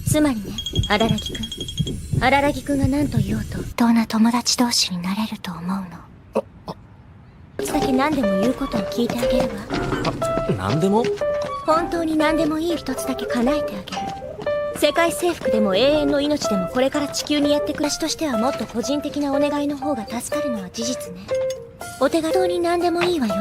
つまりね、荒木くん。荒木くんが何と言おうと、どんな友達同士になれると思うの。一つだけ何でも言うことを聞いてあげるわ。何でも？本当に何でもいい一つだけ叶えてあげる。世界征服でも永遠の命でもこれから地球にやってくる私としてはもっと個人的なお願いの方が助かるのは事実ね。お手軽に何でもいいわよ。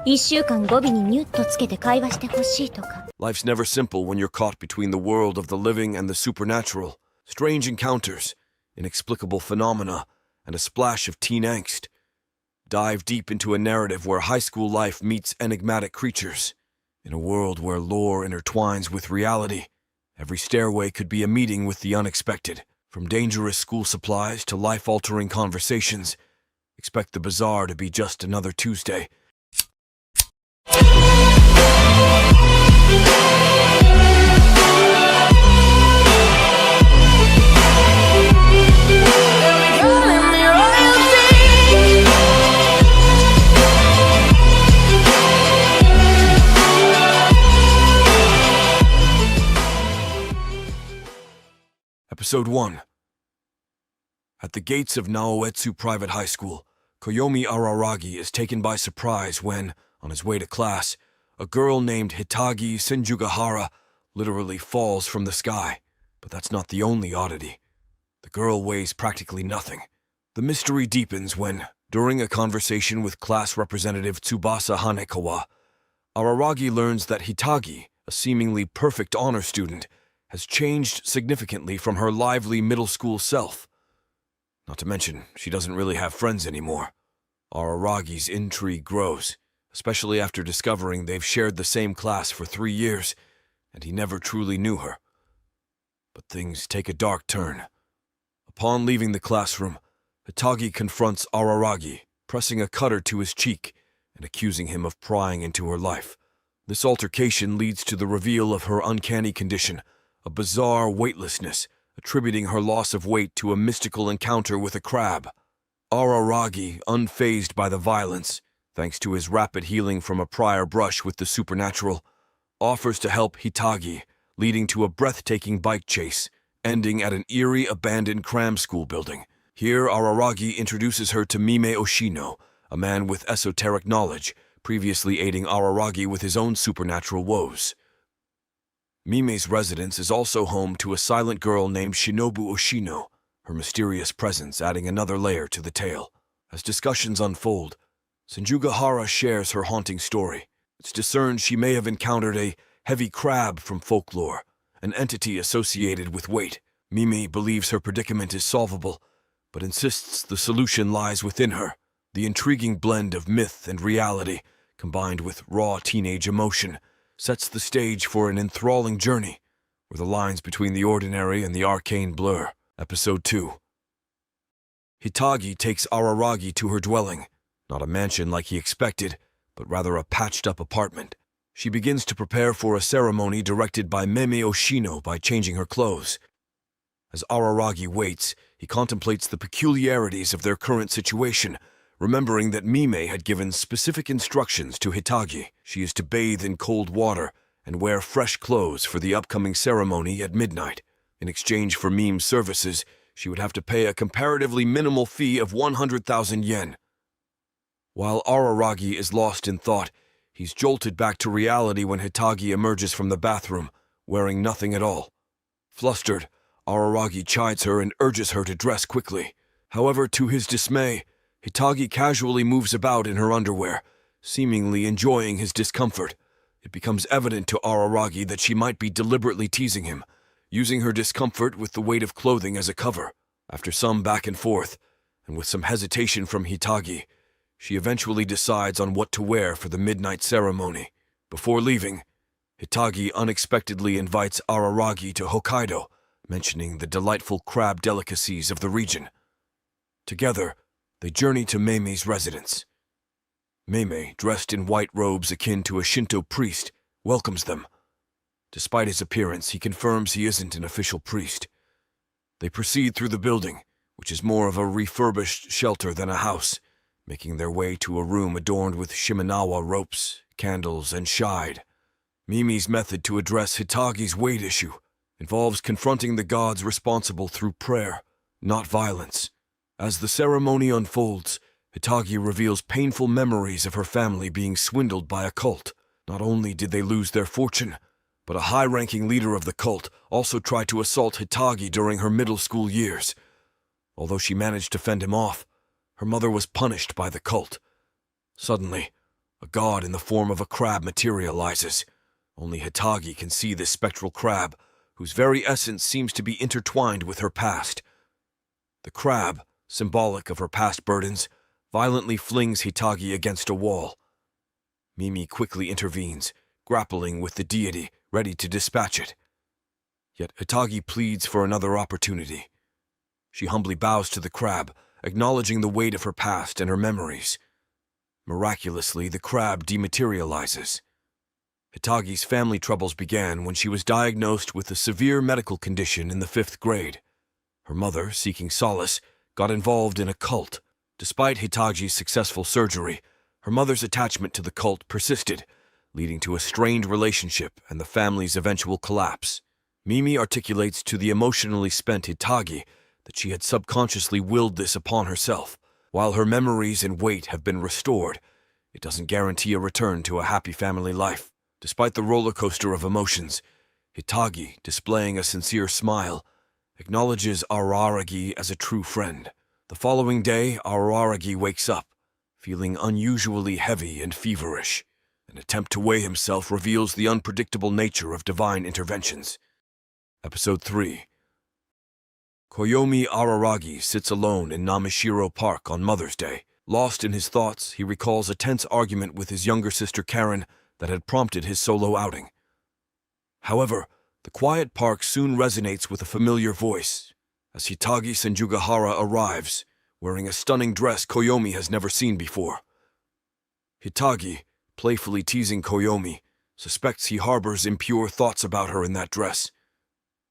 一週間語尾にニュッとつけて会話してほしいとか。Life's never simple when you're caught between the world of the living and the supernatural. Strange encounters, inexplicable phenomena, and a splash of teen angst. Dive deep into a narrative where high school life meets enigmatic creatures. In a world where lore intertwines with reality, every stairway could be a meeting with the unexpected. From dangerous school supplies to life-altering conversations, expect the bizarre to be just another Tuesday. Episode 1. At the gates of Naoetsu Private High School, Koyomi Araragi is taken by surprise when, on his way to class, a girl named Hitagi Senjugahara literally falls from the sky. But that's not the only oddity. The girl weighs practically nothing. The mystery deepens when, during a conversation with class representative Tsubasa Hanekawa, Araragi learns that Hitagi, a seemingly perfect honor student, has changed significantly from her lively middle school self. Not to mention, she doesn't really have friends anymore. Araragi's intrigue grows, especially after discovering they've shared the same class for 3 years, and he never truly knew her. But things take a dark turn. Upon leaving the classroom, Hitagi confronts Araragi, pressing a cutter to his cheek and accusing him of prying into her life. This altercation leads to the reveal of her uncanny condition, a bizarre weightlessness, attributing her loss of weight to a mystical encounter with a crab. Araragi, unfazed by the violence, thanks to his rapid healing from a prior brush with the supernatural, offers to help Hitagi, leading to a breathtaking bike chase, ending at an eerie abandoned cram school building. Here, Araragi introduces her to Mime Oshino, a man with esoteric knowledge, previously aiding Araragi with his own supernatural woes. Mime's residence is also home to a silent girl named Shinobu Oshino, her mysterious presence adding another layer to the tale. As discussions unfold, Senjugahara shares her haunting story. It's discerned she may have encountered a heavy crab from folklore, an entity associated with weight. Mime believes her predicament is solvable, but insists the solution lies within her. The intriguing blend of myth and reality, combined with raw teenage emotion, sets the stage for an enthralling journey, where the lines between the ordinary and the arcane blur. Episode 2. Hitagi takes Araragi to her dwelling, not a mansion like he expected, but rather a patched-up apartment. She begins to prepare for a ceremony directed by Mime Oshino by changing her clothes. As Araragi waits, he contemplates the peculiarities of their current situation, remembering that Mime had given specific instructions to Hitagi. She is to bathe in cold water and wear fresh clothes for the upcoming ceremony at midnight. In exchange for Mime's services, she would have to pay a comparatively minimal fee of 100,000 yen. While Araragi is lost in thought, he's jolted back to reality when Hitagi emerges from the bathroom, wearing nothing at all. Flustered, Araragi chides her and urges her to dress quickly. However, to his dismay, Hitagi casually moves about in her underwear, seemingly enjoying his discomfort. It becomes evident to Araragi that she might be deliberately teasing him, using her discomfort with the weight of clothing as a cover. After some back and forth, and with some hesitation from Hitagi, she eventually decides on what to wear for the midnight ceremony. Before leaving, Hitagi unexpectedly invites Araragi to Hokkaido, mentioning the delightful crab delicacies of the region. Together, they journey to Mime's residence. Mime, dressed in white robes akin to a Shinto priest, welcomes them. Despite his appearance, he confirms he isn't an official priest. They proceed through the building, which is more of a refurbished shelter than a house, making their way to a room adorned with Shimenawa ropes, candles, and shide. Mime's method to address Hitagi's weight issue involves confronting the gods responsible through prayer, not violence. As the ceremony unfolds, Hitagi reveals painful memories of her family being swindled by a cult. Not only did they lose their fortune, but a high-ranking leader of the cult also tried to assault Hitagi during her middle school years. Although she managed to fend him off, her mother was punished by the cult. Suddenly, a god in the form of a crab materializes. Only Hitagi can see this spectral crab, whose very essence seems to be intertwined with her past. The crab, symbolic of her past burdens, violently flings Hitagi against a wall. Mimi quickly intervenes, grappling with the deity, ready to dispatch it. Yet Hitagi pleads for another opportunity. She humbly bows to the crab, acknowledging the weight of her past and her memories. Miraculously, the crab dematerializes. Hitagi's family troubles began when she was diagnosed with a severe medical condition in the 5th grade. Her mother, seeking solace, got involved in a cult. Despite Hitagi's successful surgery, her mother's attachment to the cult persisted, leading to a strained relationship and the family's eventual collapse. Mimi articulates to the emotionally spent Hitagi that she had subconsciously willed this upon herself. While her memories and weight have been restored, it doesn't guarantee a return to a happy family life. Despite the roller coaster of emotions, Hitagi, displaying a sincere smile, acknowledges Araragi as a true friend. The following day, Araragi wakes up, feeling unusually heavy and feverish. An attempt to weigh himself reveals the unpredictable nature of divine interventions. Episode 3. Koyomi Araragi sits alone in Namishiro Park on Mother's Day. Lost in his thoughts, he recalls a tense argument with his younger sister Karen that had prompted his solo outing. However, the quiet park soon resonates with a familiar voice as Hitagi Senjugahara arrives, wearing a stunning dress Koyomi has never seen before. Hitagi, playfully teasing Koyomi, suspects he harbors impure thoughts about her in that dress.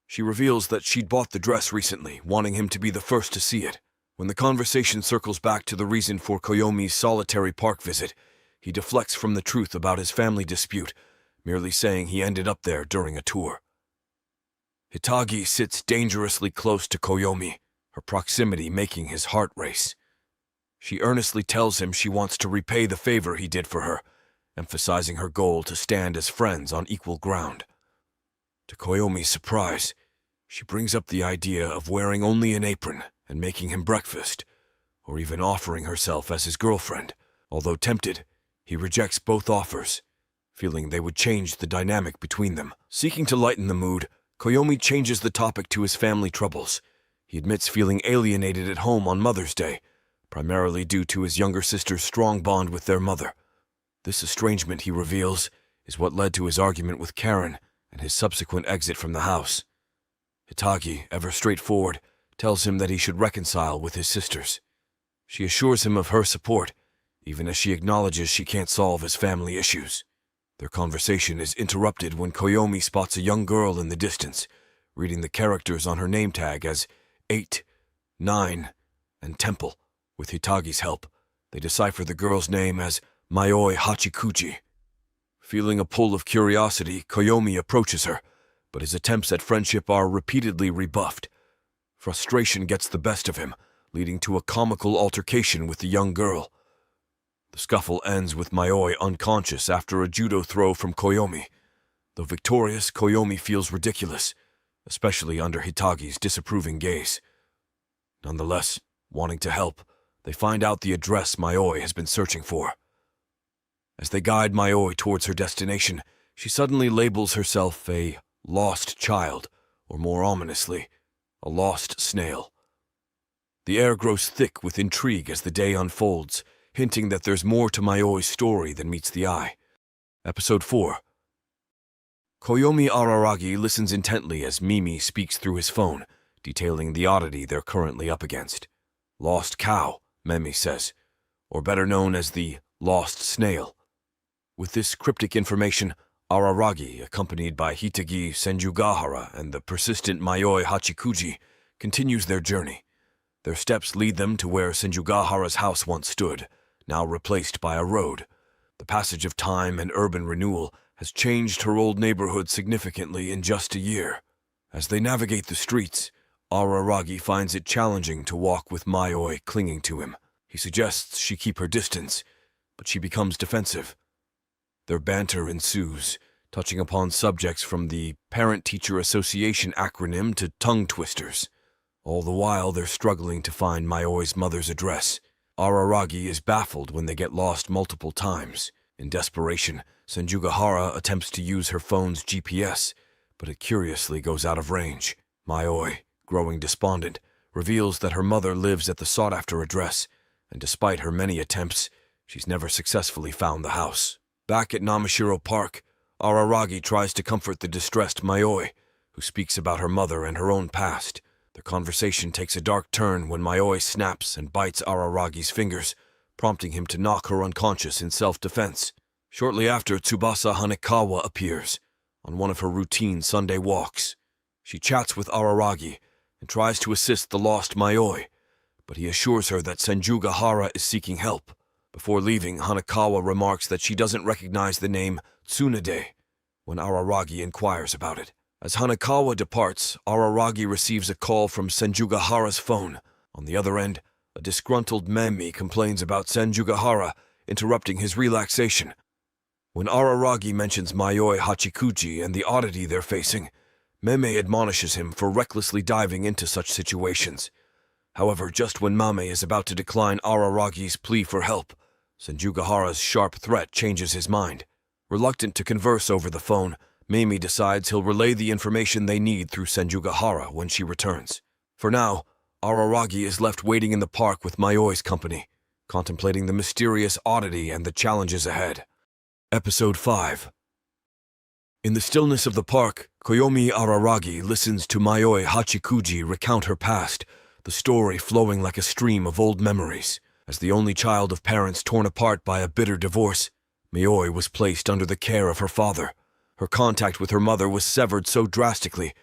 She reveals that she'd bought the dress recently, wanting him to be the first to see it. When the conversation circles back to the reason for Koyomi's solitary park visit, he deflects from the truth about his family dispute, merely saying he ended up there during a tour. Hitagi sits dangerously close to Koyomi, her proximity making his heart race. She earnestly tells him she wants to repay the favor he did for her, emphasizing her goal to stand as friends on equal ground. To Koyomi's surprise, she brings up the idea of wearing only an apron and making him breakfast, or even offering herself as his girlfriend. Although tempted, he rejects both offers, feeling they would change the dynamic between them. Seeking to lighten the mood, Koyomi changes the topic to his family troubles. He admits feeling alienated at home on Mother's Day, primarily due to his younger sister's strong bond with their mother. This estrangement, he reveals, is what led to his argument with Karen and his subsequent exit from the house. Hitagi, ever straightforward, tells him that he should reconcile with his sisters. She assures him of her support, even as she acknowledges she can't solve his family issues. Their conversation is interrupted when Koyomi spots a young girl in the distance, reading the characters on her name tag as 8, 9, and Temple. With Hitagi's help, they decipher the girl's name as Mayoi Hachikuji. Feeling a pull of curiosity, Koyomi approaches her, but his attempts at friendship are repeatedly rebuffed. Frustration gets the best of him, leading to a comical altercation with the young girl. The scuffle ends with Mayoi unconscious after a judo throw from Koyomi. Though victorious, Koyomi feels ridiculous, especially under Hitagi's disapproving gaze. Nonetheless, wanting to help, they find out the address Mayoi has been searching for. As they guide Mayoi towards her destination, she suddenly labels herself a lost child, or more ominously, a lost snail. The air grows thick with intrigue as the day unfolds, hinting that there's more to Mayoi's story than meets the eye. Episode 4. Koyomi Araragi listens intently as Mimi speaks through his phone, detailing the oddity they're currently up against. Lost cow, Mimi says, or better known as the lost snail. With this cryptic information, Araragi, accompanied by Hitagi Senjugahara and the persistent Mayoi Hachikuji, continues their journey. Their steps lead them to where Senjugahara's house once stood, now replaced by a road. The passage of time and urban renewal has changed her old neighborhood significantly in just a year. As they navigate the streets, Araragi finds it challenging to walk with Mayoi clinging to him. He suggests she keep her distance, but she becomes defensive. Their banter ensues, touching upon subjects from the Parent-Teacher Association acronym to tongue twisters. All the while, they're struggling to find Mayoi's mother's address. Araragi is baffled when they get lost multiple times. In desperation, Senjugahara attempts to use her phone's GPS, but it curiously goes out of range. Mayoi, growing despondent, reveals that her mother lives at the sought-after address, and despite her many attempts, she's never successfully found the house. Back at Namashiro Park, Araragi tries to comfort the distressed Mayoi, who speaks about her mother and her own past. Their conversation takes a dark turn when Mayoi snaps and bites Araragi's fingers, prompting him to knock her unconscious in self-defense. Shortly after, Tsubasa Hanekawa appears on one of her routine Sunday walks. She chats with Araragi and tries to assist the lost Mayoi, but he assures her that Senjugahara is seeking help. Before leaving, Hanekawa remarks that she doesn't recognize the name Tsunade when Araragi inquires about it. As Hanekawa departs, Araragi receives a call from Senjugahara's phone. On the other end, a disgruntled Memi complains about Senjugahara interrupting his relaxation. When Araragi mentions Mayoi Hachikuji and the oddity they're facing, Meme admonishes him for recklessly diving into such situations. However, just when Mame is about to decline Araragi's plea for help, Senjugahara's sharp threat changes his mind. Reluctant to converse over the phone, Mimi decides he'll relay the information they need through Senjugahara when she returns. For now, Araragi is left waiting in the park with Mayoi's company, contemplating the mysterious oddity and the challenges ahead. Episode 5. In the stillness of the park, Koyomi Araragi listens to Mayoi Hachikuji recount her past, the story flowing like a stream of old memories. As the only child of parents torn apart by a bitter divorce, Mayoi was placed under the care of her father. Her contact with her mother was severed so drastically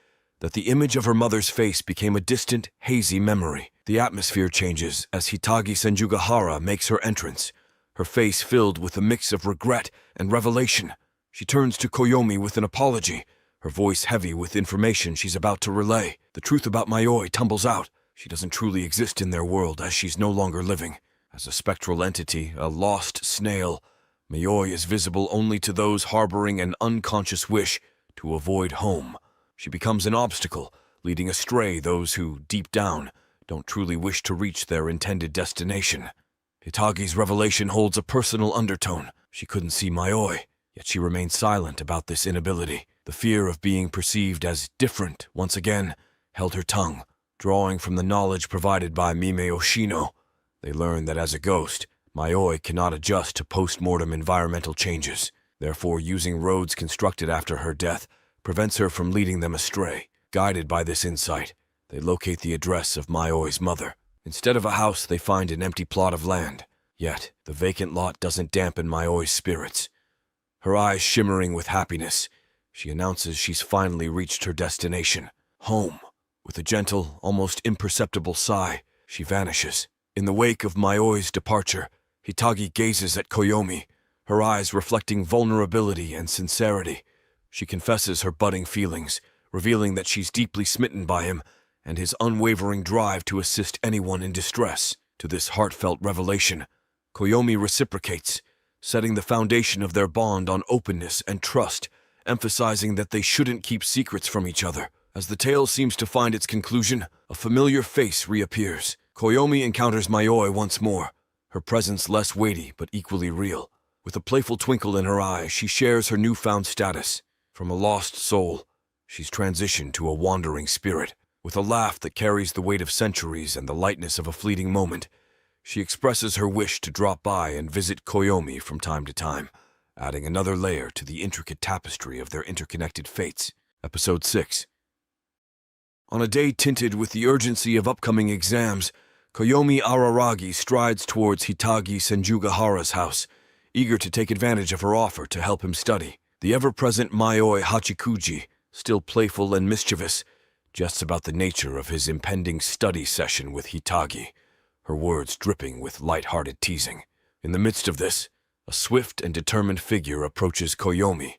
that the image of her mother's face became a distant, hazy memory. The atmosphere changes as Hitagi Senjugahara makes her entrance, her face filled with a mix of regret and revelation. She turns to Koyomi with an apology, her voice heavy with information she's about to relay. The truth about Mayoi tumbles out. She doesn't truly exist in their world as she's no longer living. As a spectral entity, a lost snail, Mayoi is visible only to those harboring an unconscious wish to avoid home. She becomes an obstacle, leading astray those who, deep down, don't truly wish to reach their intended destination. Hitagi's revelation holds a personal undertone. She couldn't see Mayoi, yet she remained silent about this inability. The fear of being perceived as different once again held her tongue. Drawing from the knowledge provided by Mime Oshino, they learn that as a ghost, Mayoi cannot adjust to post-mortem environmental changes. Therefore, using roads constructed after her death prevents her from leading them astray. Guided by this insight, they locate the address of Mayoi's mother. Instead of a house, they find an empty plot of land. Yet, the vacant lot doesn't dampen Mayoi's spirits. Her eyes shimmering with happiness, she announces she's finally reached her destination, home. With a gentle, almost imperceptible sigh, she vanishes. In the wake of Mayoi's departure, Hitagi gazes at Koyomi, her eyes reflecting vulnerability and sincerity. She confesses her budding feelings, revealing that she's deeply smitten by him and his unwavering drive to assist anyone in distress. To this heartfelt revelation, Koyomi reciprocates, setting the foundation of their bond on openness and trust, emphasizing that they shouldn't keep secrets from each other. As the tale seems to find its conclusion, a familiar face reappears. Koyomi encounters Mayoi once more, her presence less weighty but equally real. With a playful twinkle in her eye, she shares her newfound status. From a lost soul, she's transitioned to a wandering spirit. With a laugh that carries the weight of centuries and the lightness of a fleeting moment, she expresses her wish to drop by and visit Koyomi from time to time, adding another layer to the intricate tapestry of their interconnected fates. Episode 6. On a day tinted with the urgency of upcoming exams, Koyomi Araragi strides towards Hitagi Senjugahara's house, eager to take advantage of her offer to help him study. The ever-present Mayoi Hachikuji, still playful and mischievous, jests about the nature of his impending study session with Hitagi, her words dripping with light-hearted teasing. In the midst of this, a swift and determined figure approaches Koyomi,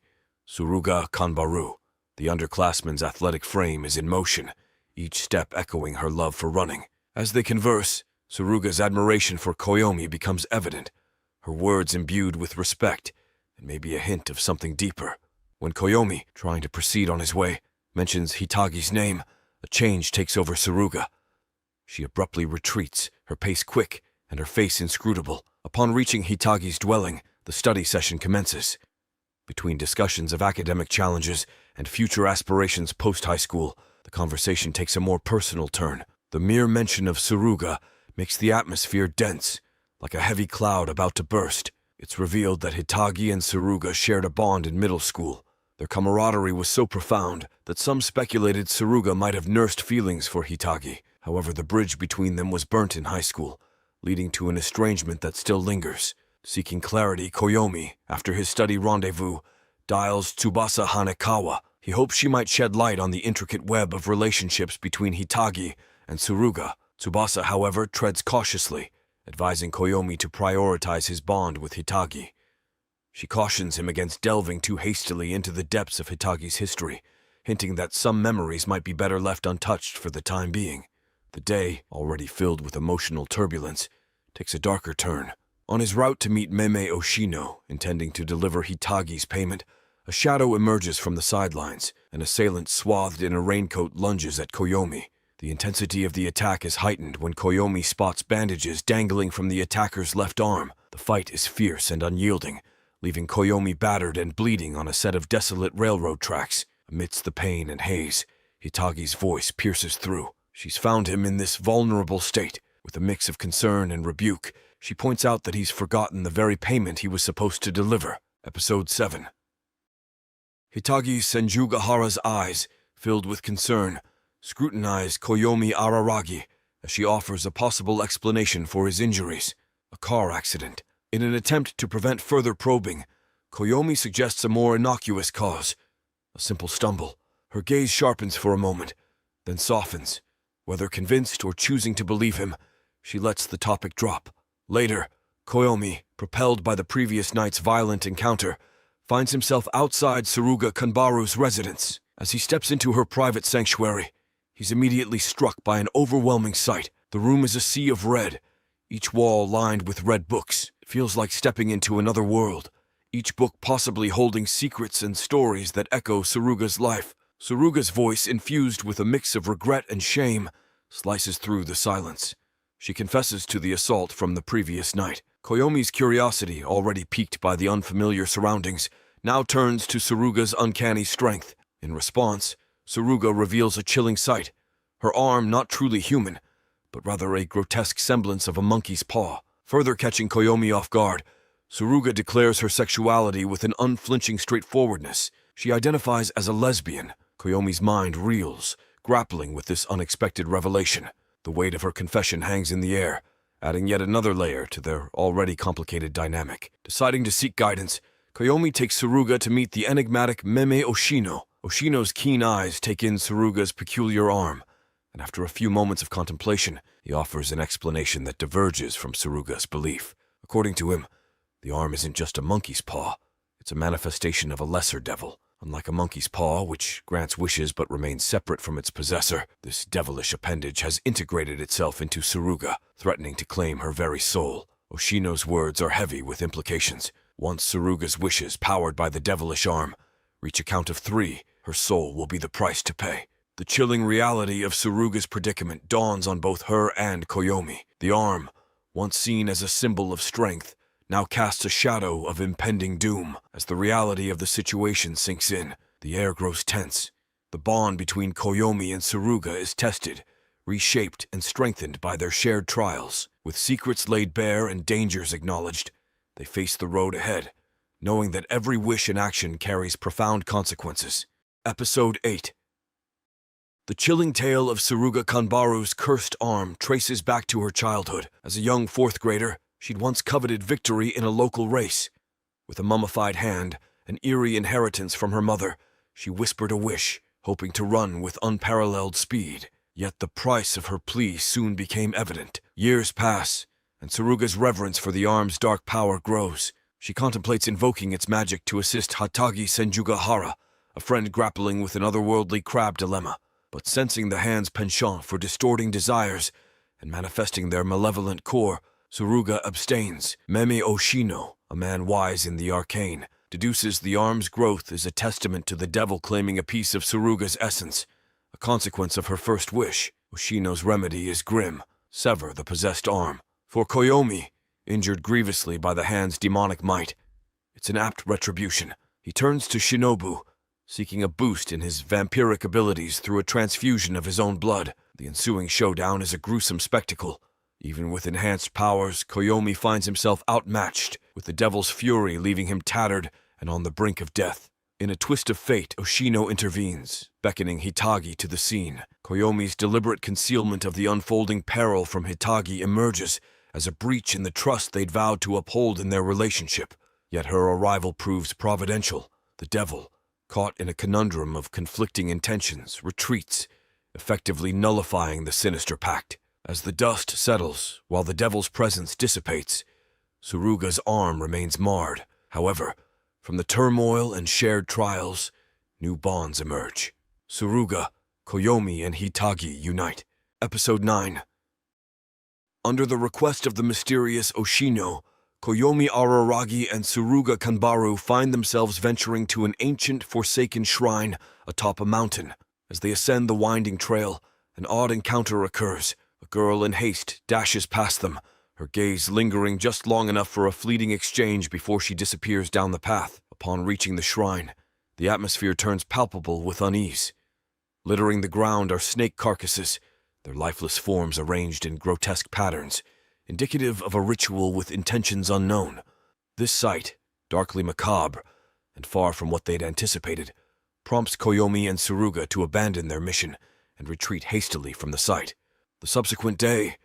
Suruga Kanbaru, The underclassman's athletic frame is in motion, each step echoing her love for running. As they converse, Suruga's admiration for Koyomi becomes evident, her words imbued with respect, and maybe a hint of something deeper. When Koyomi, trying to proceed on his way, mentions Hitagi's name, a change takes over Suruga. She abruptly retreats, her pace quick and her face inscrutable. Upon reaching Hitagi's dwelling, the study session commences. Between discussions of academic challenges and future aspirations post-high school, the conversation takes a more personal turn. The mere mention of Suruga makes the atmosphere dense, like a heavy cloud about to burst. It's revealed that Hitagi and Suruga shared a bond in middle school. Their camaraderie was so profound that some speculated Suruga might have nursed feelings for Hitagi. However, the bridge between them was burnt in high school, leading to an estrangement that still lingers. Seeking clarity, Koyomi, after his study rendezvous, dials Tsubasa Hanekawa. He hopes she might shed light on the intricate web of relationships between Hitagi and Suruga. Tsubasa, however, treads cautiously, advising Koyomi to prioritize his bond with Hitagi. She cautions him against delving too hastily into the depths of Hitagi's history, hinting that some memories might be better left untouched for the time being. The day, already filled with emotional turbulence, takes a darker turn. On his route to meet Meme Oshino, intending to deliver Hitagi's payment, a shadow emerges from the sidelines. An assailant swathed in a raincoat lunges at Koyomi. The intensity of the attack is heightened when Koyomi spots bandages dangling from the attacker's left arm. The fight is fierce and unyielding, leaving Koyomi battered and bleeding on a set of desolate railroad tracks. Amidst the pain and haze, Hitagi's voice pierces through. She's found him in this vulnerable state. With a mix of concern and rebuke, she points out that he's forgotten the very payment he was supposed to deliver. Episode 7. Hitagi Senjugahara's eyes, filled with concern, scrutinize Koyomi Araragi as she offers a possible explanation for his injuries. A car accident. In an attempt to prevent further probing, Koyomi suggests a more innocuous cause. A simple stumble. Her gaze sharpens for a moment, then softens. Whether convinced or choosing to believe him, she lets the topic drop. Later, Koyomi, propelled by the previous night's violent encounter, finds himself outside Suruga Kanbaru's residence. As he steps into her private sanctuary, he's immediately struck by an overwhelming sight. The room is a sea of red, each wall lined with red books. It feels like stepping into another world, each book possibly holding secrets and stories that echo Suruga's life. Suruga's voice, infused with a mix of regret and shame, slices through the silence. She confesses to the assault from the previous night. Koyomi's curiosity, already piqued by the unfamiliar surroundings, now turns to Suruga's uncanny strength. In response, Suruga reveals a chilling sight. Her arm not truly human, but rather a grotesque semblance of a monkey's paw. Further catching Koyomi off guard, Suruga declares her sexuality with an unflinching straightforwardness. She identifies as a lesbian. Koyomi's mind reels, grappling with this unexpected revelation. The weight of her confession hangs in the air, adding yet another layer to their already complicated dynamic. Deciding to seek guidance, Koyomi takes Suruga to meet the enigmatic Meme Oshino. Oshino's keen eyes take in Suruga's peculiar arm, and after a few moments of contemplation, he offers an explanation that diverges from Suruga's belief. According to him, the arm isn't just a monkey's paw, it's a manifestation of a lesser devil. Unlike a monkey's paw, which grants wishes but remains separate from its possessor, this devilish appendage has integrated itself into Suruga, threatening to claim her very soul. Oshino's words are heavy with implications. Once Suruga's wishes, powered by the devilish arm, reach a count of 3, her soul will be the price to pay. The chilling reality of Suruga's predicament dawns on both her and Koyomi. The arm, once seen as a symbol of strength, now casts a shadow of impending doom. As the reality of the situation sinks in, the air grows tense. The bond between Koyomi and Suruga is tested, reshaped and strengthened by their shared trials. With secrets laid bare and dangers acknowledged, they face the road ahead, knowing that every wish and action carries profound consequences. Episode 8. The chilling tale of Suruga Kanbaru's cursed arm traces back to her childhood. As a young 4th grader, she'd once coveted victory in a local race. With a mummified hand, an eerie inheritance from her mother, she whispered a wish, hoping to run with unparalleled speed. Yet the price of her plea soon became evident. Years pass, and Suruga's reverence for the arm's dark power grows. She contemplates invoking its magic to assist Hitagi Senjugahara, a friend grappling with an otherworldly crab dilemma. But sensing the hand's penchant for distorting desires and manifesting their malevolent core, Suruga abstains. Meme Oshino, a man wise in the arcane, deduces the arm's growth is a testament to the devil claiming a piece of Suruga's essence, a consequence of her first wish. Oshino's remedy is grim: sever the possessed arm. For Koyomi, injured grievously by the hand's demonic might, it's an apt retribution. He turns to Shinobu, seeking a boost in his vampiric abilities through a transfusion of his own blood. The ensuing showdown is a gruesome spectacle. Even with enhanced powers, Koyomi finds himself outmatched, with the devil's fury leaving him tattered and on the brink of death. In a twist of fate, Oshino intervenes, beckoning Hitagi to the scene. Koyomi's deliberate concealment of the unfolding peril from Hitagi emerges as a breach in the trust they'd vowed to uphold in their relationship. Yet her arrival proves providential. The devil, caught in a conundrum of conflicting intentions, retreats, effectively nullifying the sinister pact. As the dust settles, while the devil's presence dissipates, Suruga's arm remains marred. However, from the turmoil and shared trials, new bonds emerge. Suruga, Koyomi, and Hitagi unite. Episode 9. Under the request of the mysterious Oshino, Koyomi Araragi and Suruga Kanbaru find themselves venturing to an ancient, forsaken shrine atop a mountain. As they ascend the winding trail, an odd encounter occurs. A girl in haste dashes past them, her gaze lingering just long enough for a fleeting exchange before she disappears down the path. Upon reaching the shrine, the atmosphere turns palpable with unease. Littering the ground are snake carcasses, their lifeless forms arranged in grotesque patterns, indicative of a ritual with intentions unknown. This sight, darkly macabre, and far from what they'd anticipated, prompts Koyomi and Suruga to abandon their mission and retreat hastily from the site. The subsequent day,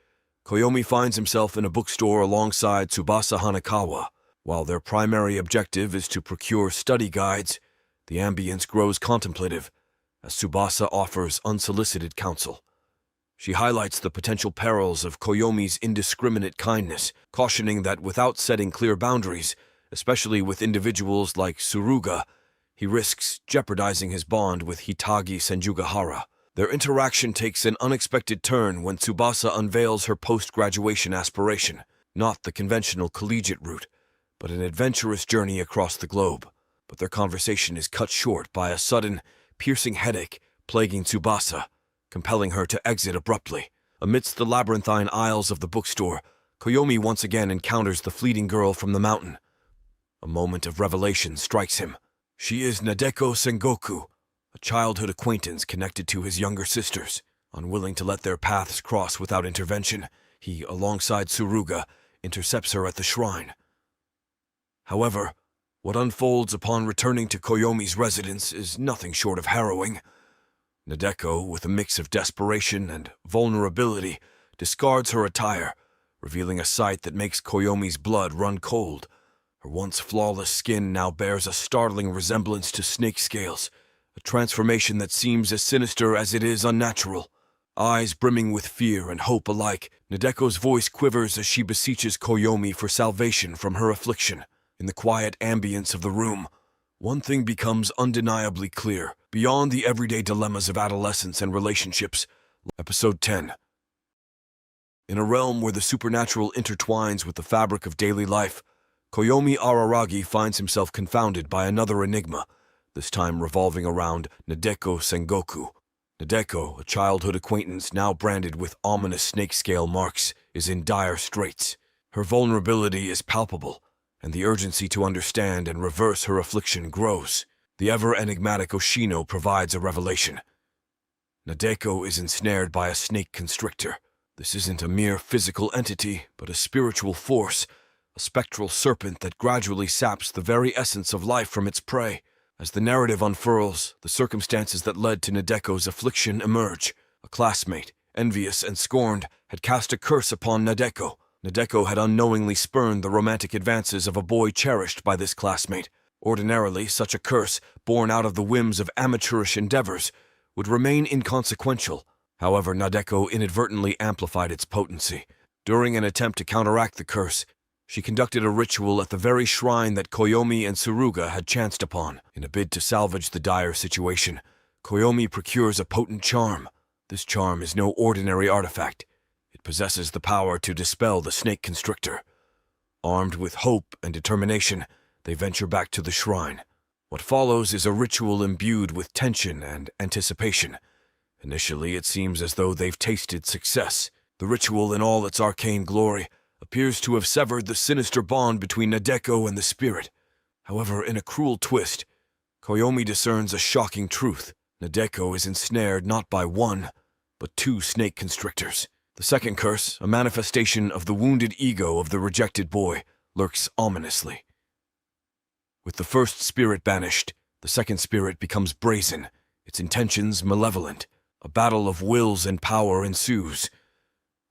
Koyomi finds himself in a bookstore alongside Tsubasa Hanakawa. While their primary objective is to procure study guides, the ambience grows contemplative as Tsubasa offers unsolicited counsel. She highlights the potential perils of Koyomi's indiscriminate kindness, cautioning that without setting clear boundaries, especially with individuals like Suruga, he risks jeopardizing his bond with Hitagi Senjugahara. Their interaction takes an unexpected turn when Tsubasa unveils her post-graduation aspiration, not the conventional collegiate route, but an adventurous journey across the globe. But their conversation is cut short by a sudden, piercing headache plaguing Tsubasa, compelling her to exit abruptly. Amidst the labyrinthine aisles of the bookstore, Koyomi once again encounters the fleeting girl from the mountain. A moment of revelation strikes him. She is Nadeko Sengoku, a childhood acquaintance connected to his younger sisters. Unwilling to let their paths cross without intervention, he, alongside Suruga, intercepts her at the shrine. However, what unfolds upon returning to Koyomi's residence is nothing short of harrowing. Nadeko, with a mix of desperation and vulnerability, discards her attire, revealing a sight that makes Koyomi's blood run cold. Her once flawless skin now bears a startling resemblance to snake scales, a transformation that seems as sinister as it is unnatural. Eyes brimming with fear and hope alike, Nadeko's voice quivers as she beseeches Koyomi for salvation from her affliction. In the quiet ambience of the room, one thing becomes undeniably clear. Beyond the everyday dilemmas of adolescence and relationships, Episode 10. In a realm where the supernatural intertwines with the fabric of daily life, Koyomi Araragi finds himself confounded by another enigma, this time revolving around Nadeko Sengoku. Nadeko, a childhood acquaintance now branded with ominous snake-scale marks, is in dire straits. Her vulnerability is palpable, and the urgency to understand and reverse her affliction grows. The ever-enigmatic Oshino provides a revelation. Nadeko is ensnared by a snake constrictor. This isn't a mere physical entity, but a spiritual force, a spectral serpent that gradually saps the very essence of life from its prey. As the narrative unfurls, the circumstances that led to Nadeko's affliction emerge. A classmate, envious and scorned, had cast a curse upon Nadeko. Nadeko had unknowingly spurned the romantic advances of a boy cherished by this classmate. Ordinarily, such a curse, born out of the whims of amateurish endeavors, would remain inconsequential. However, Nadeko inadvertently amplified its potency. During an attempt to counteract the curse, She conducted a ritual at the very shrine that Koyomi and Tsuruga had chanced upon. In a bid to salvage the dire situation, Koyomi procures a potent charm. This charm is no ordinary artifact. It possesses the power to dispel the snake constrictor. Armed with hope and determination, they venture back to the shrine. What follows is a ritual imbued with tension and anticipation. Initially, it seems as though they've tasted success. The ritual, in all its arcane glory, appears to have severed the sinister bond between Nadeko and the spirit. However, in a cruel twist, Koyomi discerns a shocking truth. Nadeko is ensnared not by one, but two snake constrictors. The second curse, a manifestation of the wounded ego of the rejected boy, lurks ominously. With the first spirit banished, the second spirit becomes brazen, its intentions malevolent. A battle of wills and power ensues,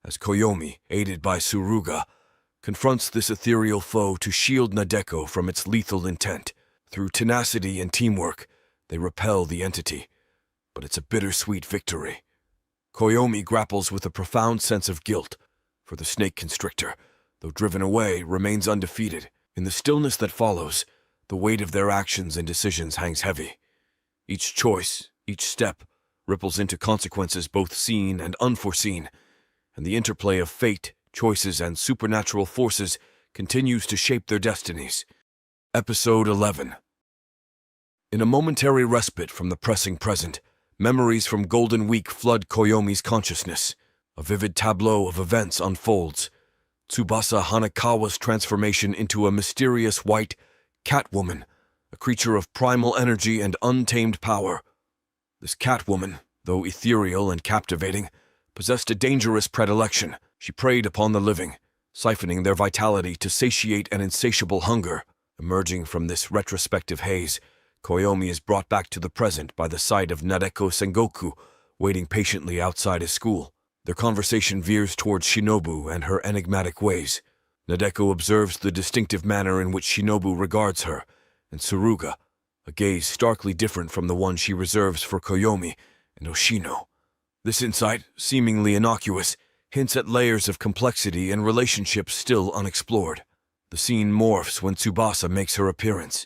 as Koyomi, aided by Tsuruga, confronts this ethereal foe to shield Nadeko from its lethal intent. Through tenacity and teamwork, they repel the entity, but it's a bittersweet victory. Koyomi grapples with a profound sense of guilt, for the snake constrictor, though driven away, remains undefeated. In the stillness that follows, the weight of their actions and decisions hangs heavy. Each choice, each step, ripples into consequences both seen and unforeseen, and the interplay of fate, choices, and supernatural forces continues to shape their destinies. Episode 11. In a momentary respite from the pressing present, memories from Golden Week flood Koyomi's consciousness. A vivid tableau of events unfolds. Tsubasa Hanekawa's transformation into a mysterious white Catwoman, a creature of primal energy and untamed power. This Catwoman, though ethereal and captivating, possessed a dangerous predilection. She preyed upon the living, siphoning their vitality to satiate an insatiable hunger. Emerging from this retrospective haze, Koyomi is brought back to the present by the sight of Nadeko Sengoku, waiting patiently outside his school. Their conversation veers towards Shinobu and her enigmatic ways. Nadeko observes the distinctive manner in which Shinobu regards her, and Tsuruga, a gaze starkly different from the one she reserves for Koyomi and Oshino. This insight, seemingly innocuous, hints at layers of complexity and relationships still unexplored. The scene morphs when Tsubasa makes her appearance.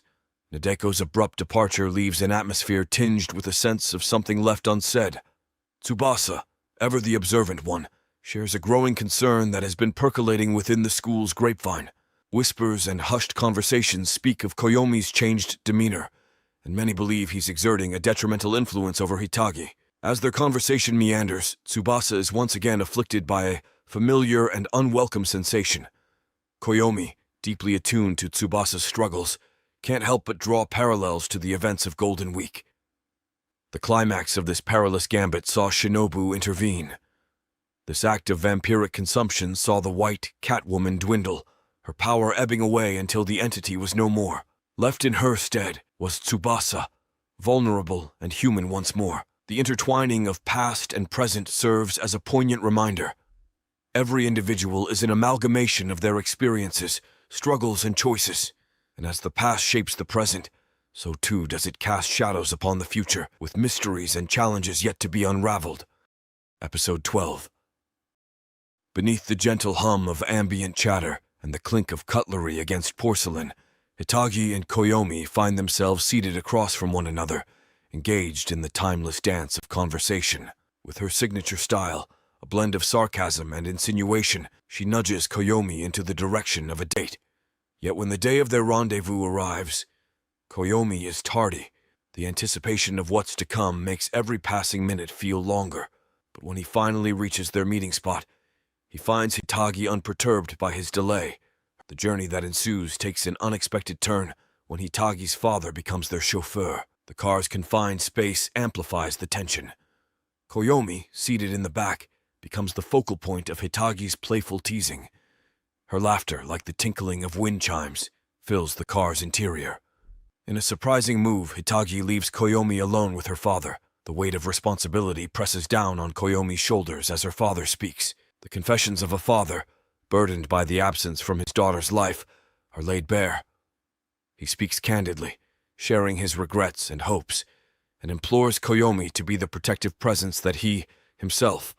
Nadeko's abrupt departure leaves an atmosphere tinged with a sense of something left unsaid. Tsubasa, ever the observant one, shares a growing concern that has been percolating within the school's grapevine. Whispers and hushed conversations speak of Koyomi's changed demeanor, and many believe he's exerting a detrimental influence over Hitagi. As their conversation meanders, Tsubasa is once again afflicted by a familiar and unwelcome sensation. Koyomi, deeply attuned to Tsubasa's struggles, can't help but draw parallels to the events of Golden Week. The climax of this perilous gambit saw Shinobu intervene. This act of vampiric consumption saw the white Catwoman dwindle, her power ebbing away until the entity was no more. Left in her stead was Tsubasa, vulnerable and human once more. The intertwining of past and present serves as a poignant reminder. Every individual is an amalgamation of their experiences, struggles, and choices. And as the past shapes the present, so too does it cast shadows upon the future, with mysteries and challenges yet to be unraveled. Episode 12. Beneath the gentle hum of ambient chatter and the clink of cutlery against porcelain, Hitagi and Koyomi find themselves seated across from one another, engaged in the timeless dance of conversation. With her signature style, a blend of sarcasm and insinuation, she nudges Koyomi into the direction of a date. Yet when the day of their rendezvous arrives, Koyomi is tardy. The anticipation of what's to come makes every passing minute feel longer. But when he finally reaches their meeting spot, he finds Hitagi unperturbed by his delay. The journey that ensues takes an unexpected turn when Hitagi's father becomes their chauffeur. The car's confined space amplifies the tension. Koyomi, seated in the back, becomes the focal point of Hitagi's playful teasing. Her laughter, like the tinkling of wind chimes, fills the car's interior. In a surprising move, Hitagi leaves Koyomi alone with her father. The weight of responsibility presses down on Koyomi's shoulders as her father speaks. The confessions of a father, burdened by the absence from his daughter's life, are laid bare. He speaks candidly, sharing his regrets and hopes, and implores Koyomi to be the protective presence that he, himself,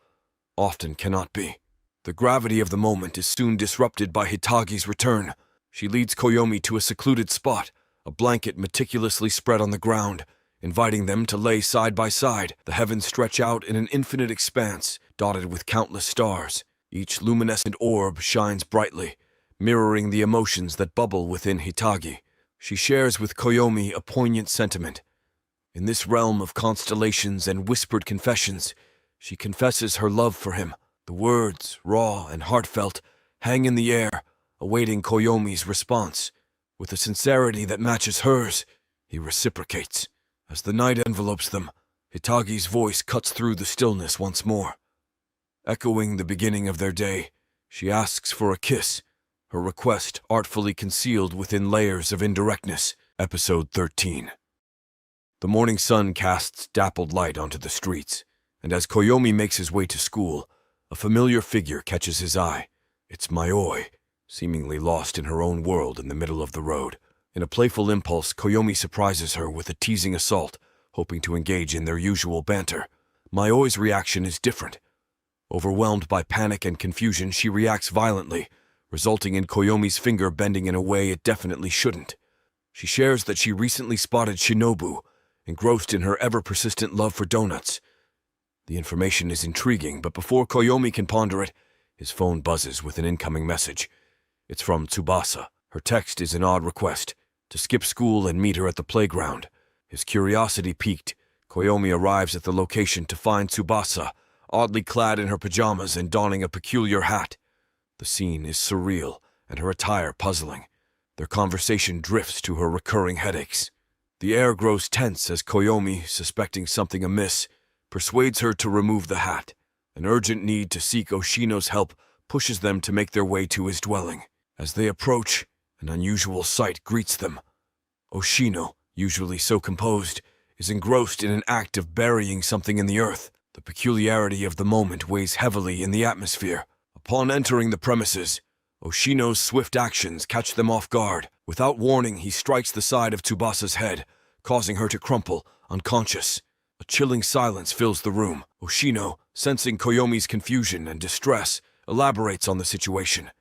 often cannot be. The gravity of the moment is soon disrupted by Hitagi's return. She leads Koyomi to a secluded spot, a blanket meticulously spread on the ground, inviting them to lay side by side. The heavens stretch out in an infinite expanse, dotted with countless stars. Each luminescent orb shines brightly, mirroring the emotions that bubble within Hitagi. She shares with Koyomi a poignant sentiment. In this realm of constellations and whispered confessions, she confesses her love for him. The words, raw and heartfelt, hang in the air, awaiting Koyomi's response. With a sincerity that matches hers, he reciprocates. As the night envelopes them, Hitagi's voice cuts through the stillness once more. Echoing the beginning of their day, she asks for a kiss, her request artfully concealed within layers of indirectness. Episode 13. The morning sun casts dappled light onto the streets, and as Koyomi makes his way to school, a familiar figure catches his eye. It's Mayoi, seemingly lost in her own world in the middle of the road. In a playful impulse, Koyomi surprises her with a teasing assault, hoping to engage in their usual banter. Mayoi's reaction is different. Overwhelmed by panic and confusion, she reacts violently, resulting in Koyomi's finger bending in a way it definitely shouldn't. She shares that she recently spotted Shinobu, engrossed in her ever-persistent love for donuts. The information is intriguing, but before Koyomi can ponder it, his phone buzzes with an incoming message. It's from Tsubasa. Her text is an odd request, to skip school and meet her at the playground. His curiosity piqued, Koyomi arrives at the location to find Tsubasa, oddly clad in her pajamas and donning a peculiar hat. The scene is surreal, and her attire puzzling. Their conversation drifts to her recurring headaches. The air grows tense as Koyomi, suspecting something amiss, persuades her to remove the hat. An urgent need to seek Oshino's help pushes them to make their way to his dwelling. As they approach, an unusual sight greets them. Oshino, usually so composed, is engrossed in an act of burying something in the earth. The peculiarity of the moment weighs heavily in the atmosphere. Upon entering the premises, Oshino's swift actions catch them off guard. Without warning, he strikes the side of Tsubasa's head, causing her to crumple, unconscious. A chilling silence fills the room. Oshino, sensing Koyomi's confusion and distress, elaborates on the situation.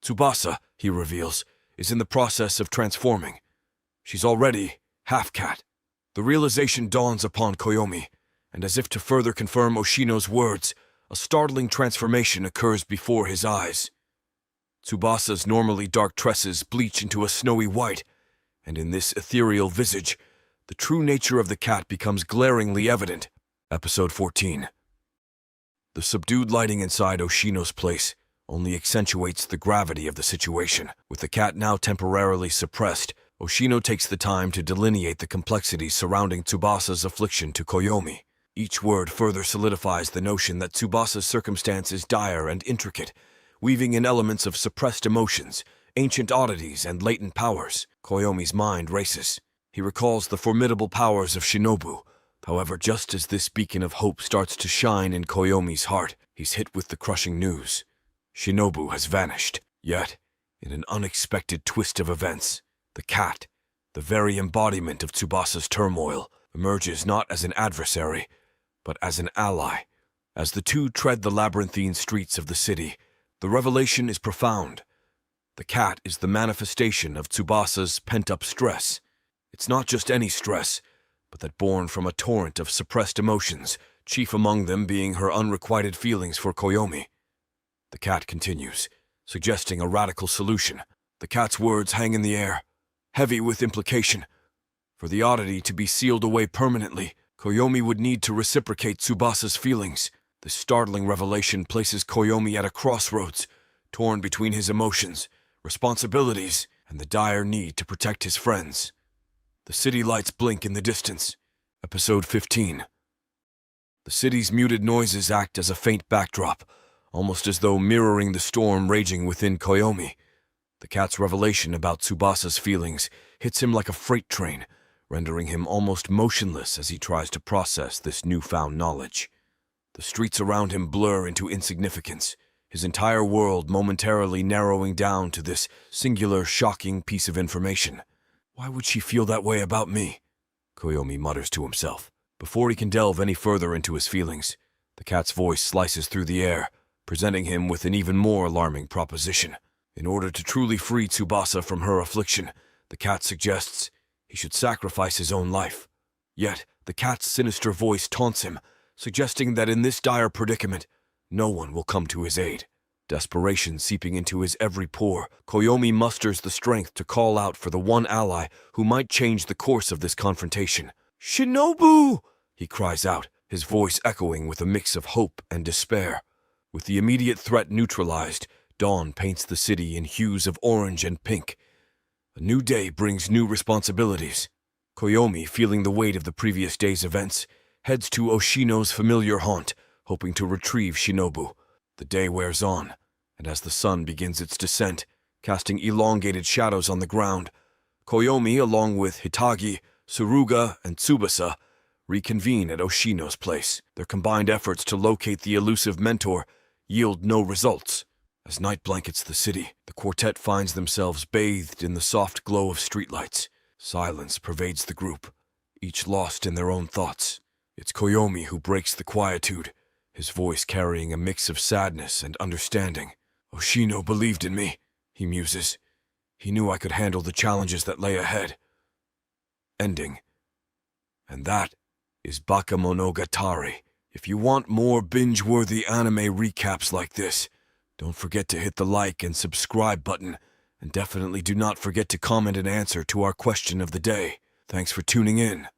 Tsubasa, he reveals, is in the process of transforming. She's already half-cat. The realization dawns upon Koyomi, and as if to further confirm Oshino's words, a startling transformation occurs before his eyes. Tsubasa's normally dark tresses bleach into a snowy white, and in this ethereal visage, the true nature of the cat becomes glaringly evident. Episode 14. The subdued lighting inside Oshino's place only accentuates the gravity of the situation. With the cat now temporarily suppressed, Oshino takes the time to delineate the complexities surrounding Tsubasa's affliction to Koyomi. Each word further solidifies the notion that Tsubasa's circumstance is dire and intricate, weaving in elements of suppressed emotions, ancient oddities, and latent powers. Koyomi's mind races. He recalls the formidable powers of Shinobu. However, just as this beacon of hope starts to shine in Koyomi's heart, he's hit with the crushing news. Shinobu has vanished. Yet, in an unexpected twist of events, the cat, the very embodiment of Tsubasa's turmoil, emerges not as an adversary, but as an ally. As the two tread the labyrinthine streets of the city, the revelation is profound. The cat is the manifestation of Tsubasa's pent-up stress. It's not just any stress, but that born from a torrent of suppressed emotions, chief among them being her unrequited feelings for Koyomi. The cat continues, suggesting a radical solution. The cat's words hang in the air, heavy with implication. For the oddity to be sealed away permanently, Koyomi would need to reciprocate Tsubasa's feelings. This startling revelation places Koyomi at a crossroads, torn between his emotions, responsibilities, and the dire need to protect his friends. The city lights blink in the distance. Episode 15. The city's muted noises act as a faint backdrop, almost as though mirroring the storm raging within Koyomi. The cat's revelation about Tsubasa's feelings hits him like a freight train, rendering him almost motionless as he tries to process this newfound knowledge. The streets around him blur into insignificance, his entire world momentarily narrowing down to this singular, shocking piece of information. Why would she feel that way about me? Koyomi mutters to himself. Before he can delve any further into his feelings, the cat's voice slices through the air, presenting him with an even more alarming proposition. In order to truly free Tsubasa from her affliction, the cat suggests he should sacrifice his own life. Yet, the cat's sinister voice taunts him, suggesting that in this dire predicament, no one will come to his aid. Desperation seeping into his every pore, Koyomi musters the strength to call out for the one ally who might change the course of this confrontation. "Shinobu!" he cries out, his voice echoing with a mix of hope and despair. With the immediate threat neutralized, dawn paints the city in hues of orange and pink. A new day brings new responsibilities. Koyomi, feeling the weight of the previous day's events, heads to Oshino's familiar haunt, hoping to retrieve Shinobu. The day wears on, and as the sun begins its descent, casting elongated shadows on the ground, Koyomi, along with Hitagi, Suruga, and Tsubasa, reconvene at Oshino's place. Their combined efforts to locate the elusive mentor yield no results. As night blankets the city, the quartet finds themselves bathed in the soft glow of streetlights. Silence pervades the group, each lost in their own thoughts. It's Koyomi who breaks the quietude, his voice carrying a mix of sadness and understanding. "Oshino believed in me," he muses. "He knew I could handle the challenges that lay ahead." Ending. And that is Bakemonogatari. If you want more binge-worthy anime recaps like this, don't forget to hit the like and subscribe button, and definitely do not forget to comment an answer to our question of the day. Thanks for tuning in.